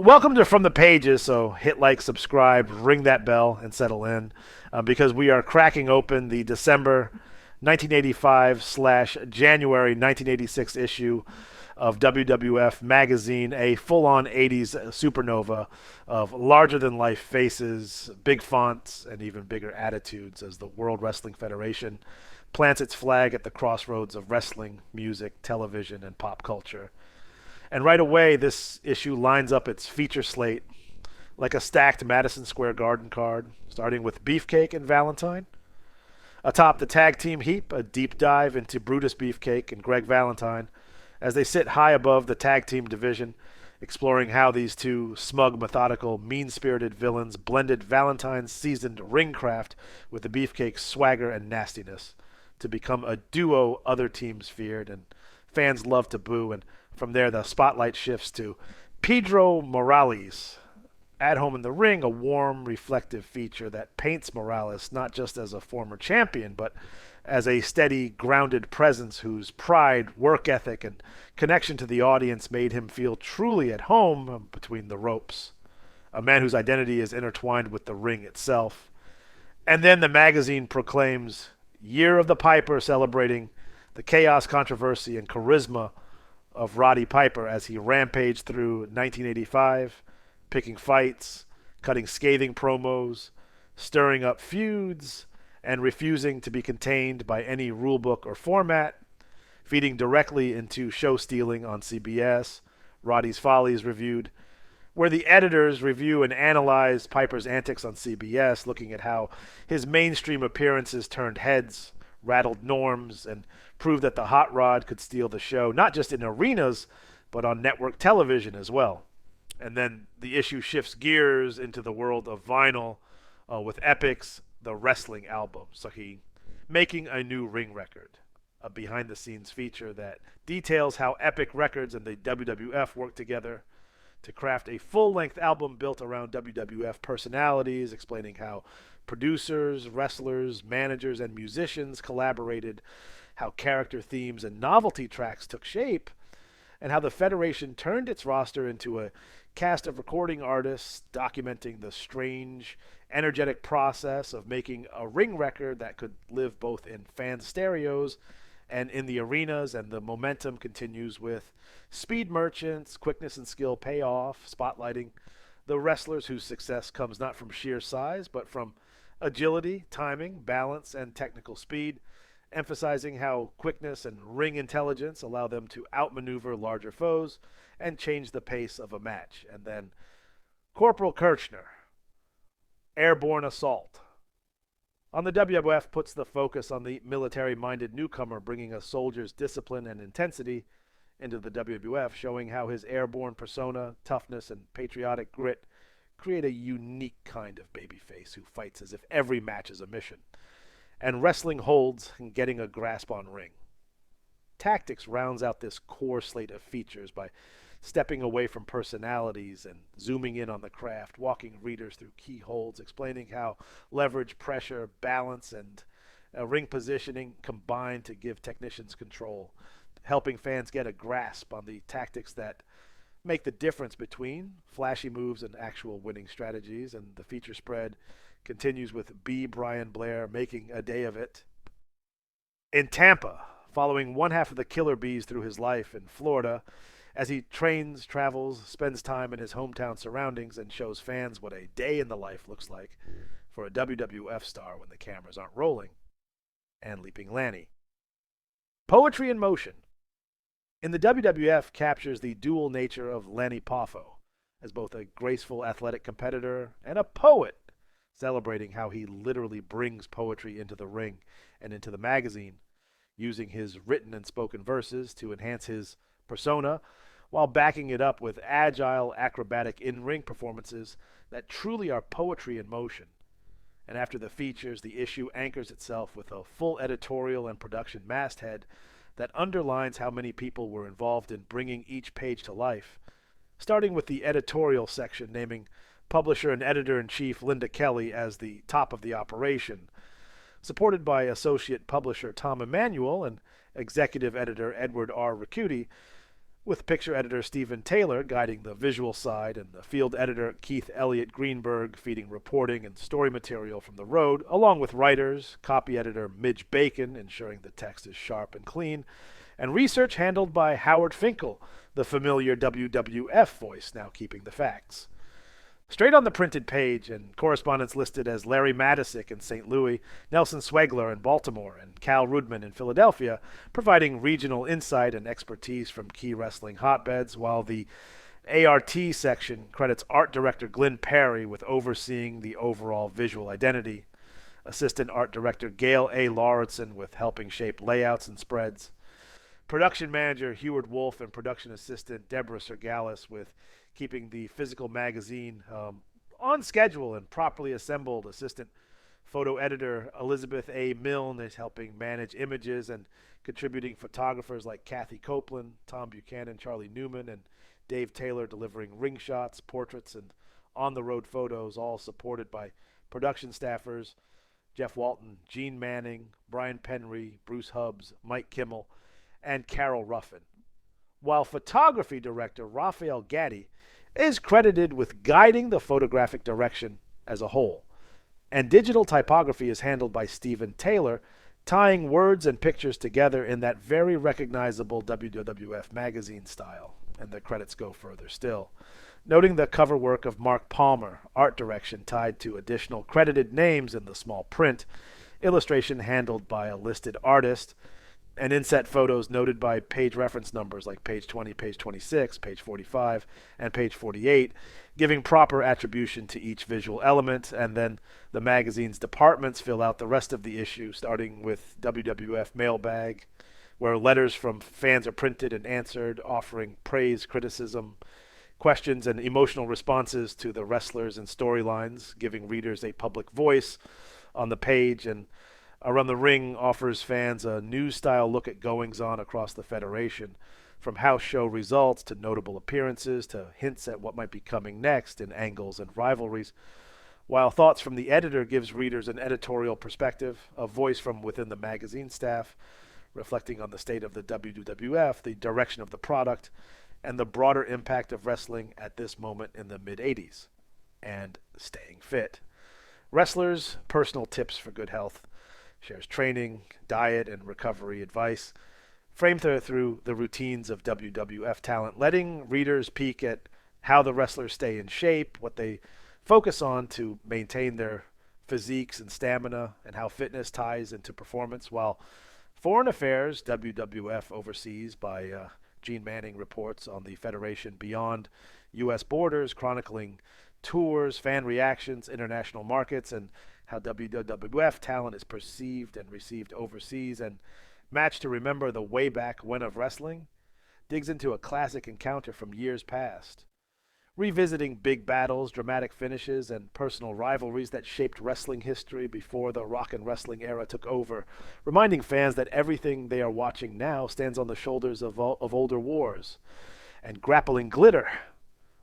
Welcome to From the Pages. So hit like, subscribe, ring that bell, and settle in, because we are cracking open the December 1985 slash January 1986 issue of WWF Magazine, a full-on '80s supernova of larger-than-life faces, big fonts, and even bigger attitudes as the World Wrestling Federation plants its flag at the crossroads of wrestling, music, television, and pop culture. And right away, this issue lines up its feature slate like a stacked Madison Square Garden card, starting with Beefcake and Valentine. Atop the tag team heap, a deep dive into Brutus Beefcake and Greg Valentine as they sit high above the tag team division, exploring how these two smug, methodical, mean spirited villains blended Valentine's seasoned ringcraft with the Beefcake's swagger and nastiness to become a duo other teams feared and fans loved to boo. And from there, the spotlight shifts to Pedro Morales. At home in the ring, a warm, reflective feature that paints Morales not just as a former champion, but as a steady, grounded presence whose pride, work ethic, and connection to the audience made him feel truly at home between the ropes. A man whose identity is intertwined with the ring itself. And then the magazine proclaims Year of the Piper, celebrating the chaos, controversy, and charisma of Roddy Piper as he rampaged through 1985, picking fights, cutting scathing promos, stirring up feuds, and refusing to be contained by any rulebook or format, feeding directly into show stealing on CBS, Roddy's Follies reviewed, where the editors review and analyze Piper's antics on CBS, looking at how his mainstream appearances turned heads, rattled norms, and proved that the hot rod could steal the show, not just in arenas, but on network television as well. And then the issue shifts gears into the world of vinyl, with Epic's The Wrestling Album. So he making a new ring record, a behind the scenes feature that details how Epic Records and the WWF worked together to craft a full length album built around WWF personalities, explaining how producers, wrestlers, managers, and musicians collaborated, how character themes and novelty tracks took shape, and how the Federation turned its roster into a cast of recording artists documenting the strange, energetic process of making a ring record that could live both in fan stereos and in the arenas. And the momentum continues with Speed Merchants, quickness and skill pay off, spotlighting the wrestlers whose success comes not from sheer size, but from agility, timing, balance, and technical speed, emphasizing how quickness and ring intelligence allow them to outmaneuver larger foes and change the pace of a match. And then Corporal Kirchner, Airborne Assault. On the WWF puts the focus on the military-minded newcomer, bringing a soldier's discipline and intensity into the WWF, showing how his airborne persona, toughness, and patriotic grit create a unique kind of babyface who fights as if every match is a mission. And wrestling holds and getting a grasp on ring. Tactics rounds out this core slate of features by stepping away from personalities and zooming in on the craft, walking readers through key holds, explaining how leverage, pressure, balance, and ring positioning combine to give technicians control, helping fans get a grasp on the tactics that make the difference between flashy moves and actual winning strategies. And the feature spread continues with B. Brian Blair making a day of it in Tampa, following one half of the Killer Bees through his life in Florida as he trains, travels, spends time in his hometown surroundings, and shows fans what a day in the life looks like for a WWF star when the cameras aren't rolling. And Leaping Lanny. Poetry in Motion. In the WWF captures the dual nature of Lanny Poffo as both a graceful athletic competitor and a poet, celebrating how he literally brings poetry into the ring and into the magazine, using his written and spoken verses to enhance his persona while backing it up with agile, acrobatic in-ring performances that truly are poetry in motion. And after the features, the issue anchors itself with a full editorial and production masthead that underlines how many people were involved in bringing each page to life, starting with the editorial section naming publisher and editor-in-chief Linda Kelly as the top of the operation, supported by associate publisher Tom Emanuel and executive editor Edward R. Riccuti, with picture editor Stephen Taylor guiding the visual side and the field editor Keith Elliott Greenberg feeding reporting and story material from the road, along with writers, copy editor Midge Bacon ensuring the text is sharp and clean, and research handled by Howard Finkel, the familiar WWF voice now keeping the facts. Straight on the printed page, and correspondents listed as Larry Madisick in St. Louis, Nelson Swegler in Baltimore, and Cal Rudman in Philadelphia, providing regional insight and expertise from key wrestling hotbeds, while the ART section credits art director Glenn Perry with overseeing the overall visual identity, assistant art director Gail A. Lauritsen with helping shape layouts and spreads, production manager Heward Wolf, and production assistant Deborah Sergalis with keeping the physical magazine on schedule and properly assembled. Assistant photo editor Elizabeth A. Milne is helping manage images, and contributing photographers like Kathy Copeland, Tom Buchanan, Charlie Newman, and Dave Taylor delivering ring shots, portraits, and on-the-road photos, all supported by production staffers Jeff Walton, Gene Manning, Brian Penry, Bruce Hubbs, Mike Kimmel, and Carol Ruffin, while photography director Raphael Gaddy is credited with guiding the photographic direction as a whole. And digital typography is handled by Stephen Taylor, tying words and pictures together in that very recognizable WWF Magazine style. And the credits go further still, noting the cover work of Mark Palmer, art direction tied to additional credited names in the small print, illustration handled by a listed artist, and inset photos noted by page reference numbers like page 20, page 26, page 45, and page 48, giving proper attribution to each visual element, and then the magazine's departments fill out the rest of the issue, starting with WWF Mailbag, where letters from fans are printed and answered, offering praise, criticism, questions, and emotional responses to the wrestlers and storylines, giving readers a public voice on the page, and Around the Ring offers fans a news-style look at goings-on across the Federation, from house show results to notable appearances to hints at what might be coming next in angles and rivalries, while Thoughts from the Editor gives readers an editorial perspective, a voice from within the magazine staff, reflecting on the state of the WWF, the direction of the product, and the broader impact of wrestling at this moment in the mid-'80s, and staying fit. Wrestlers' personal tips for good health, shares training, diet, and recovery advice, framed through the routines of WWF talent, letting readers peek at how the wrestlers stay in shape, what they focus on to maintain their physiques and stamina, and how fitness ties into performance, while Foreign Affairs, WWF Overseas by Gene Manning reports on the Federation beyond U.S. borders, chronicling tours, fan reactions, international markets, and how WWF talent is perceived and received overseas, and Match to Remember the Way Back When of Wrestling digs into a classic encounter from years past, revisiting big battles, dramatic finishes, and personal rivalries that shaped wrestling history before the rock and wrestling era took over, reminding fans that everything they are watching now stands on the shoulders of older wars. And Grappling Glitter,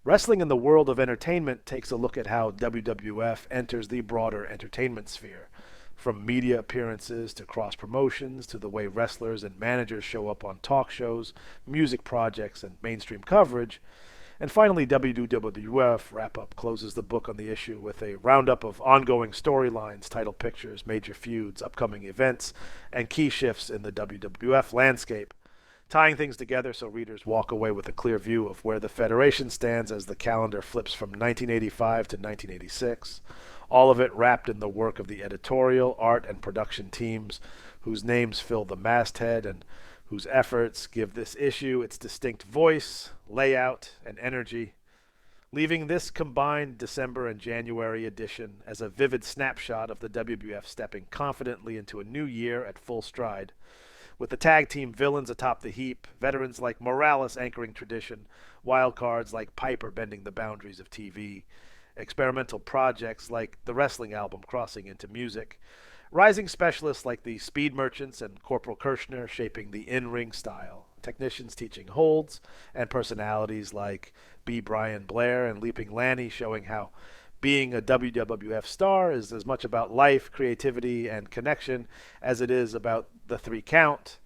Wrestling in the World of Entertainment takes a look at how WWF enters the broader entertainment sphere, from media appearances to cross-promotions to the way wrestlers and managers show up on talk shows, music projects, and mainstream coverage. And finally, WWF Wrap-Up closes the book on the issue with a roundup of ongoing storylines, title pictures, major feuds, upcoming events, and key shifts in the WWF landscape, tying things together so readers walk away with a clear view of where the Federation stands as the calendar flips from 1985 to 1986, all of it wrapped in the work of the editorial, art, and production teams, whose names fill the masthead and whose efforts give this issue its distinct voice, layout, and energy, leaving this combined December and January edition as a vivid snapshot of the WWF stepping confidently into a new year at full stride, with the tag team villains atop the heap, veterans like Morales anchoring tradition, wild cards like Piper bending the boundaries of TV, experimental projects like the wrestling album crossing into music, rising specialists like the Speed Merchants and Corporal Kirshner shaping the in-ring style, technicians teaching holds, and personalities like B. Brian Blair and Leaping Lanny showing how being a WWF star is as much about life, creativity, and connection as it is about the 3 count,